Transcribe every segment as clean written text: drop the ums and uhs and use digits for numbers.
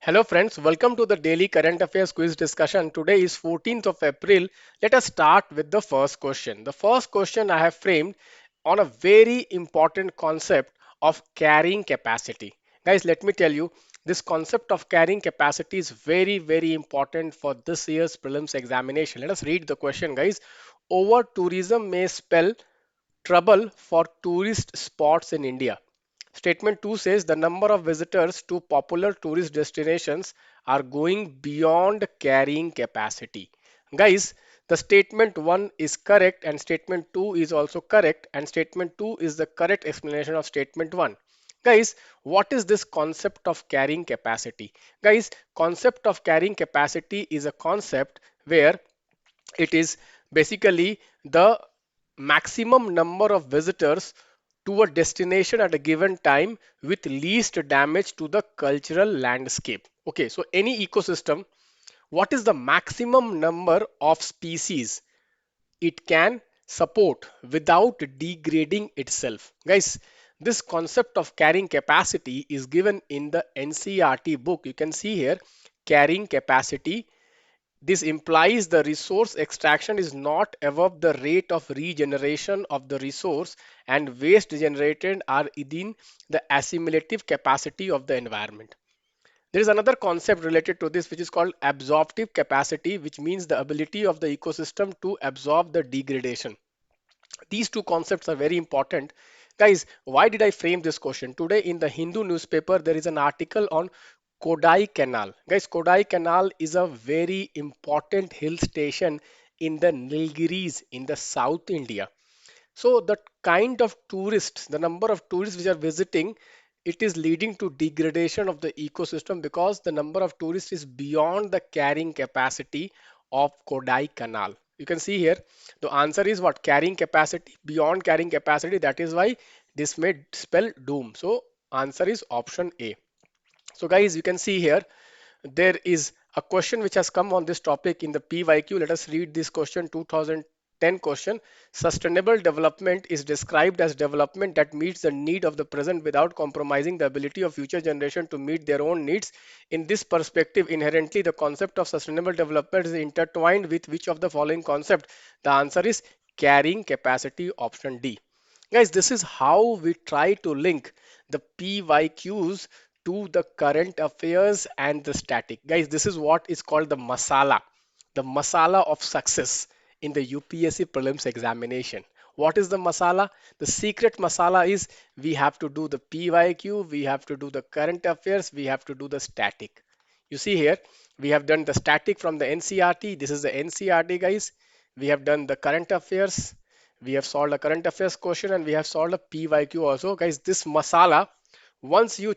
Hello friends, welcome to the daily current affairs quiz discussion. Today is 14th of April. Let us start with the first question. The first question I have framed on a very important concept of carrying capacity. Guys, let me tell you, this concept of carrying capacity is very important for this year's prelims examination. Let us read the question, guys. Over tourism may spell trouble for tourist spots in India. Statement 2 says the number of visitors to popular tourist destinations are going beyond carrying capacity. Guys, the statement 1 is correct and statement 2 is also correct and statement 2 is the correct explanation of statement 1. Guys, what is this concept of carrying capacity? Guys, concept of carrying capacity is a concept where it is basically the maximum number of visitors to a destination at a given time with least damage to the cultural landscape. Okay, so any ecosystem, what is the maximum number of species it can support without degrading itself? Guys, this concept of carrying capacity is given in the NCERT book. You can see here carrying capacity. This implies the resource extraction is not above the rate of regeneration of the resource and waste generated are within the assimilative capacity of the environment. There is another concept related to this which is called absorptive capacity, which means the ability of the ecosystem to absorb the degradation. These two concepts are very important. Guys, why did I frame this question? Today in the Hindu newspaper, there is an article on Kodai Canal. Guys, Kodai Canal is a very important hill station in the Nilgiris in the South India. So the kind of tourists, the number of tourists which are visiting, it is leading to degradation of the ecosystem because the number of tourists is beyond the carrying capacity of Kodai Canal. You can see here, the answer is what? Carrying capacity, beyond carrying capacity. That is why this may spell doom. So answer is option A. So guys, you can see here, there is a question which has come on this topic in the PYQ. Let us read this question, 2010 question. Sustainable development is described as development that meets the need of the present without compromising the ability of future generation to meet their own needs. In this perspective, inherently the concept of sustainable development is intertwined with which of the following concept? The answer is carrying capacity, option D. Guys, this is how we try to link the PYQs to the current affairs and the static. Guys, this is what is called the masala of success in the UPSC prelims examination. What is the masala? The secret masala is we have to do the PYQ, we have to do the current affairs, we have to do the static. You see here, we have done the static from the NCERT. This is the NCERT, guys. We have done the current affairs. We have solved a current affairs question and we have solved a PYQ also. Guys, this masala, once you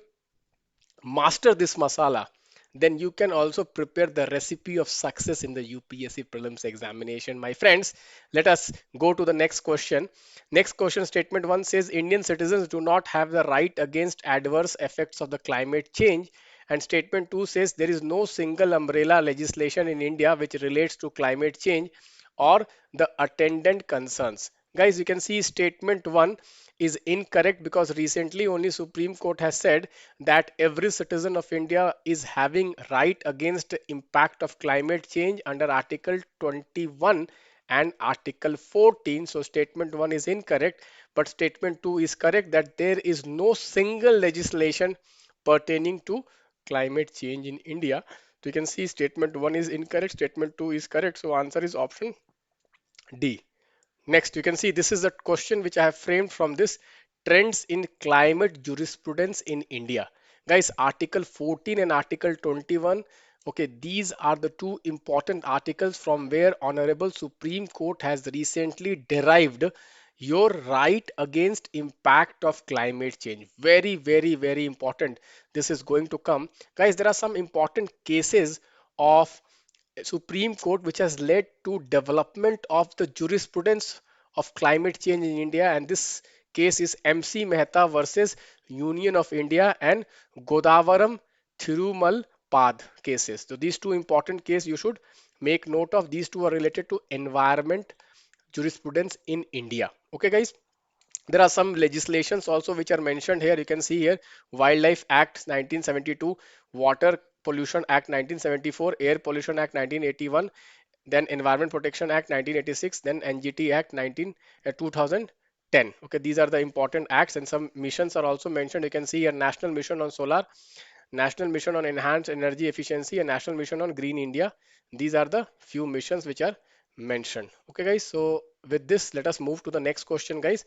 master this masala, then you can also prepare the recipe of success in the UPSC prelims examination. My friends, let us go to the next question. Next question, statement 1 says Indian citizens do not have the right against adverse effects of the climate change. And statement 2 says there is no single umbrella legislation in India which relates to climate change or the attendant concerns. Guys, you can see statement 1 is incorrect because recently only Supreme Court has said that every citizen of India is having right against impact of climate change under Article 21 and Article 14. So statement 1 is incorrect, but statement 2 is correct that there is no single legislation pertaining to climate change in India. So you can see statement 1 is incorrect, statement 2 is correct. So answer is option D. Next, you can see this is the question which I have framed from this trends in climate jurisprudence in India. Guys, Article 14 and Article 21. Okay, these are the two important articles from where Honorable Supreme Court has recently derived your right against impact of climate change. Very important. This is going to come. Guys, there are some important cases of Supreme Court which has led to development of the jurisprudence of climate change in India, and this case is MC Mehta versus Union of India and Godavaram Thirumal Pad cases. So these two important cases you should make note of. These two are related to environment jurisprudence in India. Okay, guys. There are some legislations also which are mentioned here. You can see here Wildlife Act 1972, Water Pollution Act 1974, Air Pollution Act 1981, then Environment Protection Act 1986, then NGT Act 2010. Okay, these are the important acts, and some missions are also mentioned. You can see a National Mission on Solar, National Mission on Enhanced Energy Efficiency, and National Mission on Green India. These are the few missions which are mentioned. Okay, guys. So with this, let us move to the next question, guys.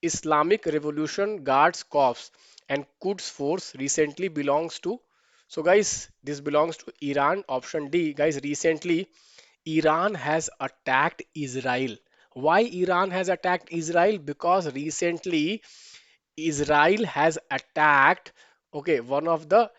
Islamic Revolution Guards Corps and Quds Force recently belongs to. So, guys, this belongs to Iran. Option D, guys. Recently, Iran has attacked Israel. Why Iran has attacked Israel? Because recently Israel has attacked, okay, one of the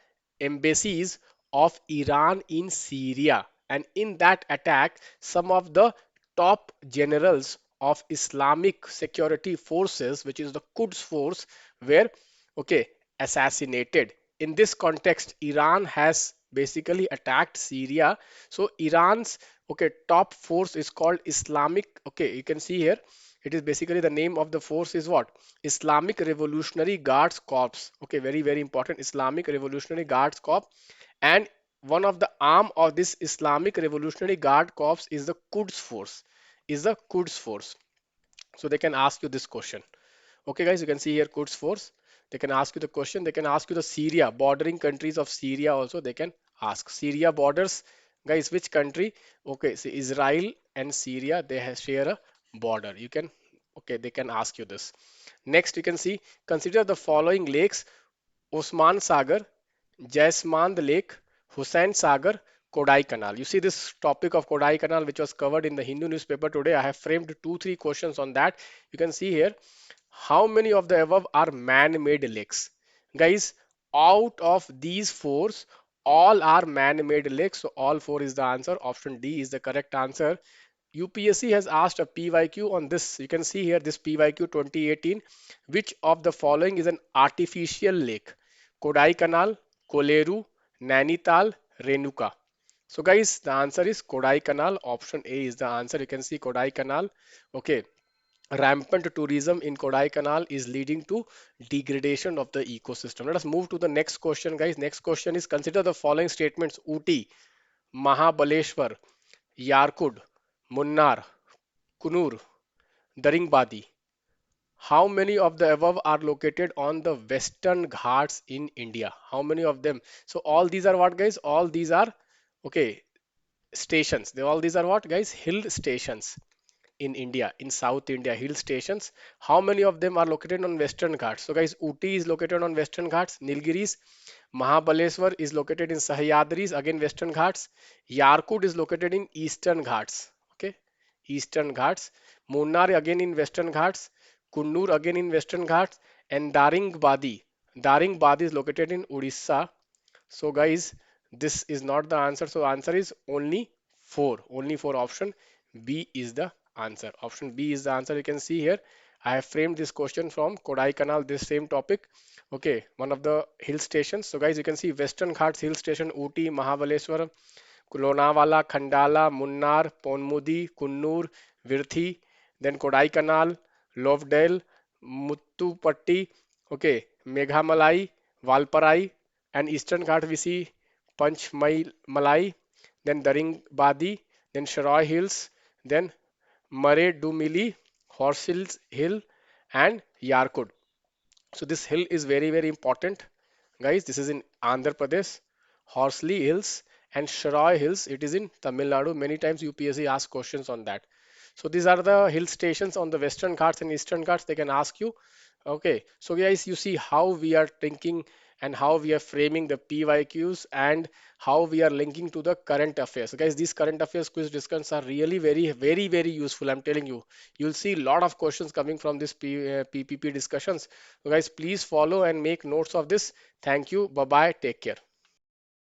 embassies of Iran in Syria. And in that attack, some of the top generals of Islamic security forces, which is the Quds force, were, okay, assassinated. In this context, Iran has basically attacked Syria. So Iran's, okay, top force is called Islamic. Okay, you can see here. It is basically the name of the force is what? Islamic Revolutionary Guards Corps. Okay, very, very important. Islamic Revolutionary Guards Corps. And one of the arm of this Islamic Revolutionary Guard Corps is the Quds Force. Is the Quds Force. So they can ask you this question. Okay, guys, you can see here Quds Force. They can ask you the question. They can ask you the Syria, bordering countries of Syria also. They can ask. Syria borders, guys, which country? Okay, see Israel and Syria, they share a border. You can, okay, they can ask you this. Next, you can see, consider the following lakes: Osman Sagar, Jaismand Lake, Hussain Sagar, Kodai Canal. You see this topic of Kodai Canal, which was covered in the Hindu newspaper today. I have framed two, three questions on that. You can see here how many of the above are man-made lakes? Guys, out of these four, all are man-made lakes. So all four is the answer. Option D is the correct answer. UPSC has asked a PYQ on this. You can see here this PYQ 2018. Which of the following is an artificial lake? Kodai Canal, Koleru, Nainital, Renuka. So guys, the answer is Kodai Canal. Option A is the answer. You can see Kodai Canal. Okay. Rampant tourism in Kodai Canal is leading to degradation of the ecosystem. Let us move to the next question, guys. Next question is, consider the following statements: Uti, Mahabaleshwar, Yarkud, Munnar, Kunur, Daringbadi. How many of the above are located on the Western Ghats in India? How many of them? So all these are what, guys? All these are, okay, stations. They all these are what, guys? Hill stations in India, in South India, hill stations. How many of them are located on Western Ghats? So guys, Uti is located on Western Ghats, Nilgiris, Mahabaleshwar is located in Sahyadris, again Western Ghats, Yarkud is located in Eastern Ghats, okay, Eastern Ghats, Munnar again in Western Ghats, Kunnur again in Western Ghats, and Daringbadi is located in Odisha. So guys, this is not the answer. So answer is only four. Only four. Option B is the answer. Option B is the answer. You can see here. I have framed this question from Kodai Canal, this same topic. Okay, one of the hill stations. So guys, you can see Western Ghats Hill Station, Ooty, Mahabaleshwar, Lonavala, Khandala, Munnar, Ponmudi, Kunnur, Virthi, then Kodai Canal, Lovedale, Muttupatti, okay, Meghamalai, Valparai, and Eastern Ghat we see Panchmalai, then Daringbadi, then Sharoy Hills, then Murray Dumili, Horse Hills Hill, and Yarkud. So this hill is very, very important. Guys, this is in Andhra Pradesh, Horsley Hills and Sharoy Hills. It is in Tamil Nadu. Many times UPSC asks questions on that. So these are the hill stations on the Western Ghats and Eastern Ghats. They can ask you. Okay, so guys, you see how we are thinking and how we are framing the PYQs and how we are linking to the current affairs. So guys, these current affairs quiz discussions are really very, very, very useful. I'm telling you, you'll see a lot of questions coming from this PPP discussions. So guys, please follow and make notes of this. Thank you. Bye bye. Take care.